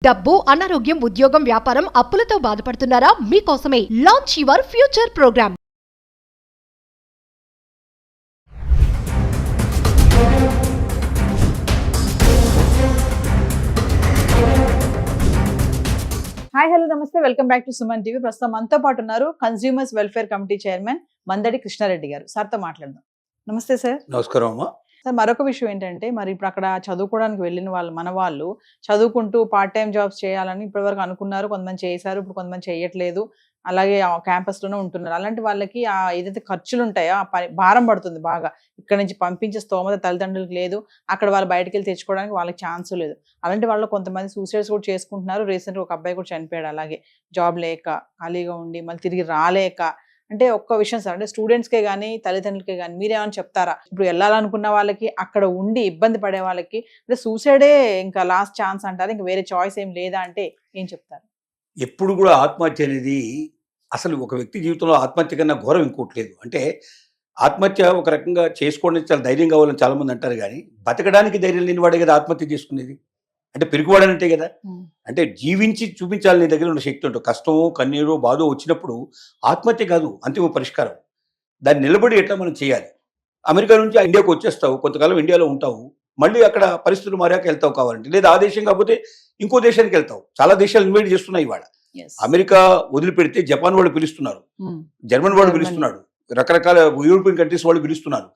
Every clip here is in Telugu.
డబ్బు, అనారోగ్యం, ఉద్యోగం, వ్యాపారం, అప్పులతో బాధపడుతున్నారా? మీకోసమే launch your future program. Hi hello నమస్తే, welcome back to Suman TV. ప్రస్తుతం మనతో పాటు ఉన్నారు consumers welfare committee chairman Mandadi Krishna Reddy గారు. సార్తో మాట్లాడదాం. నమస్తే సార్. నమస్కారం అమ్మా. సార్, మరొక విషయం ఏంటంటే, మరి ఇప్పుడు అక్కడ చదువుకోవడానికి వెళ్ళిన వాళ్ళు చదువుకుంటూ పార్ట్ టైం జాబ్స్ చేయాలని ఇప్పటివరకు అనుకున్నారు, కొంతమంది చేశారు, ఇప్పుడు కొంతమంది చేయట్లేదు, అలాగే క్యాంపస్లోనే ఉంటున్నారు. అలాంటి వాళ్ళకి ఏదైతే ఖర్చులు ఉంటాయో ఆ భారం పడుతుంది బాగా. ఇక్కడ నుంచి పంపించే స్తోమత తల్లిదండ్రులకు లేదు, అక్కడ వాళ్ళు బయటకు వెళ్ళి తెచ్చుకోవడానికి వాళ్ళకి ఛాన్స్ లేదు. అలాంటి వాళ్ళు కొంతమంది సూసైడ్స్ కూడా చేసుకుంటున్నారు. రీసెంట్గా ఒక అబ్బాయి కూడా చనిపోయాడు, అలాగే జాబ్ లేక ఖాళీగా ఉండి మళ్ళీ తిరిగి రాలేక. అంటే ఒక్క విషయం సార్, అంటే స్టూడెంట్స్కే కానీ తల్లిదండ్రులకే కానీ మీరేమైనా చెప్తారా? ఇప్పుడు వెళ్ళాలనుకున్న వాళ్ళకి, అక్కడ ఉండి ఇబ్బంది పడే వాళ్ళకి, అంటే సూసైడే ఇంకా లాస్ట్ ఛాన్స్ అంటారు, ఇంకా వేరే చాయిస్ ఏం లేదా అంటే ఏం చెప్తారు? ఎప్పుడు కూడా ఆత్మహత్య అనేది అసలు ఒక వ్యక్తి జీవితంలో ఆత్మహత్య కన్నా ఘోరం ఇంకోట్లేదు. అంటే ఆత్మహత్య ఒక రకంగా చేసుకోవడానికి చాలా ధైర్యం కావాలని చాలామంది అంటారు, కానీ బతకడానికి ధైర్యం లేని వాడే కదా ఆత్మహత్య చేసుకునేది. అంటే పెరుగువాడనంటే కదా. అంటే జీవించి చూపించాలి నీ దగ్గర ఉన్న శక్తి ఉంటుంది. కష్టమో కన్నీరో బాధో వచ్చినప్పుడు ఆత్మహత్య కాదు అంతిమ పరిష్కారం. దాన్ని నిలబడి ఎట్లా మనం చేయాలి. అమెరికా నుంచి ఇండియాకు వచ్చేస్తావు, కొంతకాలం ఇండియాలో ఉంటావు, మళ్ళీ అక్కడ పరిస్థితులు మారాక వెళ్తావు కావాలంటే, లేదా ఆ దేశం కాకపోతే ఇంకో దేశానికి వెళ్తావు. చాలా దేశాలు ఇన్వైట్ చేస్తున్నాయి ఇవాళ. అమెరికా వదిలిపెడితే జపాన్ వాళ్ళు పిలుస్తున్నారు, జర్మన్ వాళ్ళు పిలుస్తున్నాడు, రకరకాల యూరోపియన్ కంట్రీస్ వాళ్ళు పిలుస్తున్నారు.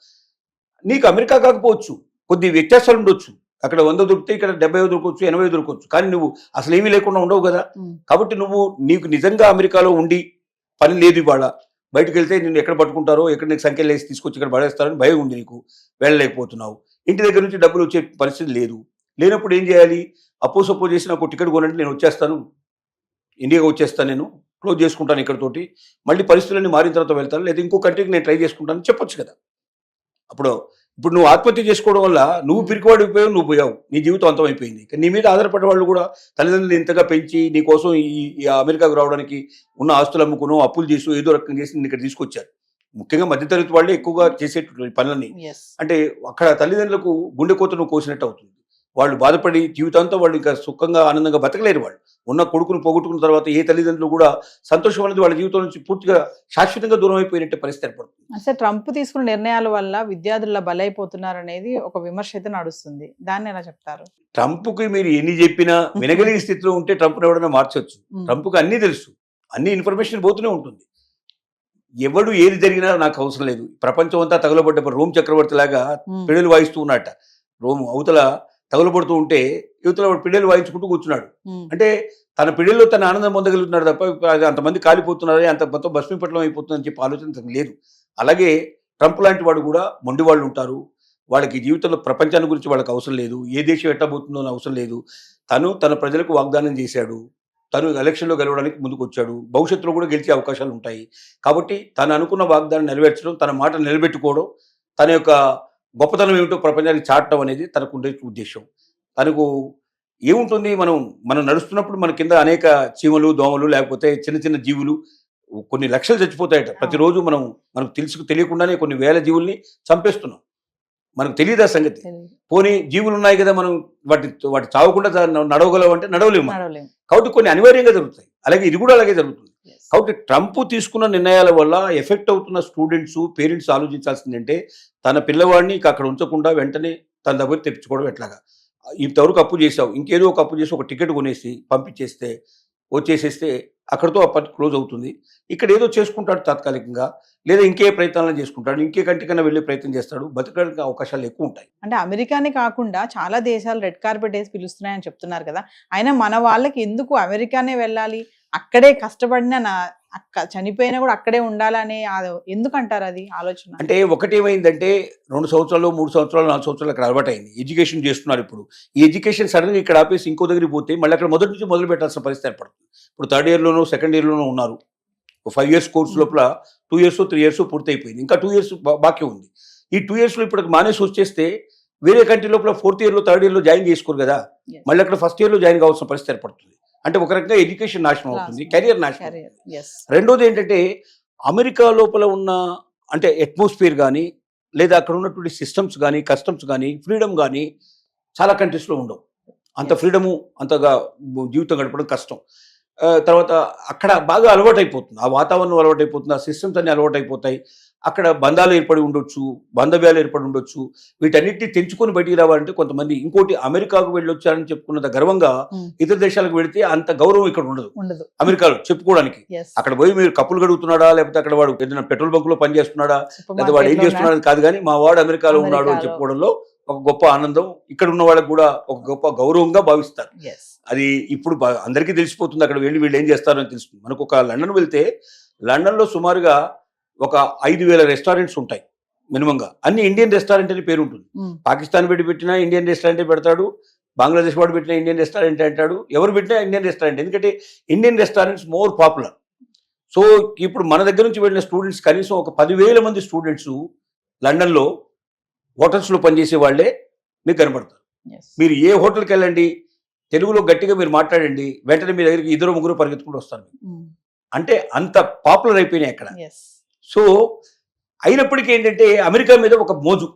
నీకు అమెరికా కాకపోవచ్చు, కొద్ది వ్యత్యాసాలు ఉండొచ్చు. అక్కడ 100 దొరికితే ఇక్కడ 70 దొరకవచ్చు, 80 దొరకవచ్చు, కానీ నువ్వు అసలు ఏమీ లేకుండా ఉండవు కదా. కాబట్టి నీకు నిజంగా అమెరికాలో ఉండి పని లేదు, ఇవాళ బయటకు వెళ్తే నిన్ను ఎక్కడ పట్టుకుంటారో, ఎక్కడ నీకు సంఖ్యలు వేసి తీసుకొచ్చి ఇక్కడ పడేస్తారని భయం ఉంది, నీకు వెళ్ళలేకపోతున్నావు, ఇంటి దగ్గర నుంచి డబ్బులు వచ్చే పరిస్థితి లేదు. లేనప్పుడు ఏం చేయాలి? సపోజ్ చేసి నాకు టికెట్ కొనండి, నేను వచ్చేస్తాను, ఇండియాకి వచ్చేస్తాను, నేను క్లోజ్ చేసుకుంటాను ఇక్కడతోటి, మళ్ళీ పరిస్థితులన్నీ మారిన తర్వాత వెళ్తాను, లేదా ఇంకో కంట్రీకి నేను ట్రై చేసుకుంటాను చెప్పొచ్చు కదా. ఇప్పుడు నువ్వు ఆత్మహత్య చేసుకోవడం వల్ల నువ్వు పిరికివాడు అయిపోయావు, నువ్వు పోయావు, నీ జీవితం అంతమైపోయింది. నీ మీద ఆధారపడే వాళ్ళు కూడా తల్లిదండ్రులు ఇంతగా పెంచి నీ కోసం ఈ అమెరికాకు రావడానికి ఉన్న ఆస్తులు అమ్ముకునో అప్పులు చేసి ఏదో రకం చేసి నేను ఇక్కడ తీసుకొచ్చారు. ముఖ్యంగా మధ్యతరగతి వాళ్ళే ఎక్కువగా చేసేటువంటి పనులని. అంటే అక్కడ తల్లిదండ్రులకు గుండె కోత నువ్వు కోసినట్టు అవుతుంది. వాళ్ళు బాధపడి జీవితాంతం వాళ్ళు ఇంకా సుఖంగా ఆనందంగా బతకలేరు. వాళ్ళు ఉన్న కొడుకును పోగొట్టుకున్న తర్వాత ఏ తల్లిదండ్రులు కూడా సంతోషం అనేది వాళ్ళ జీవితం నుంచి పూర్తిగా శాశ్వతంగా దూరం అయిపోయినట్టే పరిస్థితి ఏర్పడుతుంది. అసలు ట్రంప్ తీసుకున్న నిర్ణయాల వల్ల విద్యార్థుల బలైపోతున్నారు అనేది ఒక విమర్శ అయితే నడుస్తుంది, దాన్ని ఎలా చెప్తారు? ట్రంప్కి మీరు ఎన్ని చెప్పినా వినగలిగే స్థితిలో ఉంటే ట్రంప్ని ఎవడన్నా మార్చొచ్చు. ట్రంప్కి అన్నీ తెలుసు, అన్ని ఇన్ఫర్మేషన్ పోతూనే ఉంటుంది. ఎవడు ఏది జరిగినా నాకు అవసరం లేదు, ప్రపంచం అంతా తగలబడ్డ రోమ్ చక్రవర్తి లాగా పిడలు వాయిస్తూ ఉన్నట్ట. రోమ్ అవతల తగులబడుతూ ఉంటే యువతలో పిడలు వాయించుకుంటూ కూర్చున్నాడు. అంటే తన పిడల్లో తన ఆనందం పొందగలుగుతున్నాడు తప్ప అంతమంది కాలిపోతున్నారు, అంత మొత్తం భస్మీపట్లం అయిపోతుందని చెప్పి ఆలోచన లేదు. అలాగే ట్రంప్ లాంటి వాడు కూడా మొండి వాళ్ళు ఉంటారు. వాళ్ళకి జీవితంలో ప్రపంచాన్ని గురించి వాళ్ళకి అవసరం లేదు, ఏ దేశం ఎట్టబోతుందో అని అవసరం లేదు. తన ప్రజలకు వాగ్దానం చేశాడు, తను ఎలక్షన్లో గెలవడానికి ముందుకు వచ్చాడు, భవిష్యత్తులో కూడా గెలిచే అవకాశాలు ఉంటాయి. కాబట్టి తను అనుకున్న వాగ్దానం నెరవేర్చడం, తన మాట నిలబెట్టుకోవడం, తన యొక్క గొప్పతనం ఏమిటో ప్రపంచానికి చాటడం అనేది తనకు ఉండే ఉద్దేశం. తనకు ఏముంటుంది, మనం నడుస్తున్నప్పుడు మన కింద అనేక చీమలు, దోమలు, లేకపోతే చిన్న చిన్న జీవులు కొన్ని లక్షలు చచ్చిపోతాయట ప్రతిరోజు. మనకు తెలియకుండానే కొన్ని వేల జీవుల్ని చంపేస్తున్నాం, మనకు తెలియదు ఆ సంగతి. పోనీ జీవులు ఉన్నాయి కదా, మనం వాటి చావకుండా నడవగలవు అంటే నడవలేము. కాబట్టి కొన్ని అనివార్యంగా జరుగుతాయి. అలాగే ఇది కూడా అలాగే జరుగుతుంది. కాబట్టి ట్రంప్ తీసుకున్న నిర్ణయాల వల్ల ఎఫెక్ట్ అవుతున్న స్టూడెంట్స్, పేరెంట్స్ ఆలోచించాల్సిందంటే తన పిల్లవాడిని అక్కడ ఉంచకుండా వెంటనే తన దగ్గర తెప్పించుకోవడం ఎట్లాగా. ఇంతవరకు అప్పు చేసావు, ఇంకేదో ఒక అప్పు చేసి ఒక టికెట్ కొనేసి పంపించేస్తే వచ్చేసేస్తే అక్కడితో ఆ పని క్లోజ్ అవుతుంది. ఇక్కడ ఏదో చేసుకుంటాడు తాత్కాలికంగా, లేదా ఇంకే ప్రయత్నాలను చేసుకుంటాడు, ఇంకే కంటికన్నా వెళ్ళే ప్రయత్నం చేస్తాడు, బతకడానికి అవకాశాలు ఎక్కువ ఉంటాయి. అంటే అమెరికానే కాకుండా చాలా దేశాలు రెడ్ కార్పెట్ వేసి పిలుస్తున్నాయని చెప్తున్నారు కదా. అయినా మన వాళ్ళకి ఎందుకు అమెరికానే వెళ్ళాలి, అక్కడే కష్టపడినా చనిపోయినా కూడా అక్కడే ఉండాలని ఎందుకు అంటారు? అది ఆలోచన అంటే ఒకటేమైందంటే 2 సంవత్సరాలు 3 సంవత్సరాలు 4 సంవత్సరాలు అక్కడ అలవాటైంది, ఎడ్యుకేషన్ చేస్తున్నారు. ఇప్పుడు ఈ ఎడ్యుకేషన్ సడన్గా ఇక్కడ ఆపేసి ఇంకో దగ్గరికి పోతే మళ్ళీ అక్కడ మొదటి నుంచి మొదలు పెట్టాల్సిన పరిస్థితి ఏర్పడుతుంది. ఇప్పుడు 3rd ఇయర్లోనో 2nd ఇయర్లోనో ఉన్నారు, 5 years కోర్స్ లోపల 2 years 3 years పూర్తి అయిపోయింది, ఇంకా 2 years బాకీ ఉంది. ఈ 2 yearsలో ఇప్పుడు మానేసి వచ్చేస్తే వేరే కంట్రీ లోపల 4th ఇయర్లో 3rd ఇయర్లో జాయిన్ చేసుకోరు కదా, మళ్ళీ అక్కడ 1st ఇయర్లో జాయిన్ కావాల్సిన పరిస్థితి ఏర్పడుతుంది. అంటే ఒక రకంగా ఎడ్యుకేషన్ నాశనం అవుతుంది, కెరియర్ నాశనం అవుతుంది. రెండోది ఏంటంటే అమెరికా లోపల ఉన్న అంటే అట్మాస్ఫియర్ కానీ, లేదా అక్కడ ఉన్నటువంటి సిస్టమ్స్ కానీ, కస్టమ్స్ కానీ, ఫ్రీడమ్ కానీ చాలా కంట్రీస్లో ఉండవు. అంత ఫ్రీడము అంతగా జీవితం గడపడం కష్టం. తర్వాత అక్కడ బాగా అలవాటైపోతుంది, ఆ వాతావరణం అలవాటైపోతుంది, ఆ సిస్టమ్స్ అన్ని అలవాటైపోతాయి. అక్కడ బంధాలు ఏర్పడి ఉండొచ్చు, బాంధవ్యాలు ఏర్పడి ఉండొచ్చు. వీటన్నిటిని తెంచుకొని బయటికి రావాలంటే కొంతమంది, ఇంకోటి అమెరికాకు వెళ్ళొచ్చారని చెప్పుకున్నంత గర్వంగా ఇతర దేశాలకు వెళితే అంత గౌరవం ఇక్కడ ఉండదు అమెరికాలో చెప్పుకోవడానికి. అక్కడ పోయి మీరు కప్పులు గడుగుతున్నాడా, లేకపోతే అక్కడ వాడు ఏదైనా పెట్రోల్ బంక్ లో పని చేస్తున్నాడా, లేకపోతే వాడు ఏం చేస్తున్నాడు కాదు, కానీ మా వాడు అమెరికాలో ఉన్నాడు అని చెప్పుకోవడంలో ఒక గొప్ప ఆనందం, ఇక్కడ ఉన్న వాళ్ళకు కూడా ఒక గొప్ప గౌరవంగా భావిస్తారు. అది ఇప్పుడు అందరికీ తెలిసిపోతుంది, అక్కడ వెళ్ళి వీళ్ళు ఏం చేస్తారని తెలుస్తుంది. మనకు ఒక లండన్ వెళ్తే, లండన్లో సుమారుగా ఒక 5,000 రెస్టారెంట్స్ ఉంటాయి మినిమంగా. అన్ని ఇండియన్ రెస్టారెంట్ అని పేరు ఉంటుంది. పాకిస్తాన్ పెట్టినా ఇండియన్ రెస్టారెంటే పెడతాడు, బంగ్లాదేశ్ వాడు పెట్టినా ఇండియన్ రెస్టారెంట్ అంటాడు, ఎవరు పెట్టినా ఇండియన్ రెస్టారెంట్. ఎందుకంటే Indian restaurants more popular. So ఇప్పుడు మన దగ్గర నుంచి వెళ్ళిన స్టూడెంట్స్ కనీసం ఒక 10,000 మంది స్టూడెంట్స్ లండన్లో హోటల్స్లో పనిచేసే వాళ్ళే మీకు కనబడతారు. మీరు ఏ హోటల్కి వెళ్ళండి, తెలుగులో గట్టిగా మీరు మాట్లాడండి, వెంటనే మీ దగ్గరికి 2-3 పరిగెత్తుకుంటూ వస్తారు. అంటే అంత పాపులర్ అయిపోయినాయి అక్కడ. సో అయినప్పటికీ ఏంటంటే అమెరికా మీద ఒక మోజు,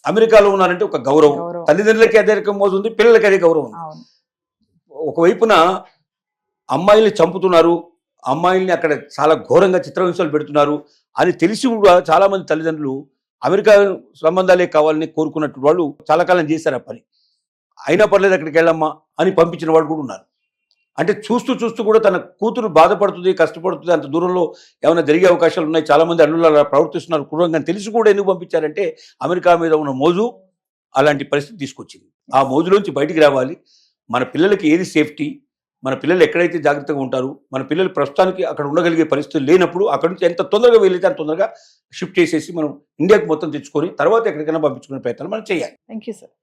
అమెరికాలో ఉన్నారంటే ఒక గౌరవం. తల్లిదండ్రులకి అదే రకం మోజు ఉంది, పిల్లలకి అదే గౌరవం ఉంది. ఒకవైపున అమ్మాయిల్ని చంపుతున్నారు, అమ్మాయిల్ని అక్కడ చాలా ఘోరంగా చిత్రహింసలు పెడుతున్నారు అని తెలిసి కూడా చాలా మంది తల్లిదండ్రులు అమెరికా సంబంధాలే కావాలని కోరుకున్నట్టు వాళ్ళు చాలా కాలం చేశారు ఆ పని. అయినా పర్లేదు అక్కడికి వెళ్ళమ్మా అని పంపించిన వాళ్ళు కూడా ఉన్నారు. అంటే చూస్తూ చూస్తూ కూడా తన కూతురు బాధపడుతుంది, కష్టపడుతుంది, అంత దూరంలో ఏమైనా జరిగే అవకాశాలు ఉన్నాయి, చాలా మంది అల్లుళ్ళు అలా ప్రవర్తిస్తున్నారు క్రూరంగా తెలిసి కూడా ఎందుకు పంపించారంటే అమెరికా మీద ఉన్న మోజు అలాంటి పరిస్థితి తీసుకొచ్చింది. ఆ మోజులోంచి బయటికి రావాలి. మన పిల్లలకి ఏది సేఫ్టీ, మన పిల్లలు ఎక్కడైతే జాగ్రత్తగా ఉంటారు, మన పిల్లలు ప్రస్తుతానికి అక్కడ ఉండగలిగే పరిస్థితులు లేనప్పుడు అక్కడ నుంచి ఎంత తొందరగా వెళ్ళితే అంత తొందరగా షిఫ్ట్ చేసేసి మనం ఇండియాకి మొత్తం తెచ్చుకొని తర్వాత ఎక్కడికైనా పంపించుకునే ప్రయత్నం మనం చేయాలి. Thank you sir.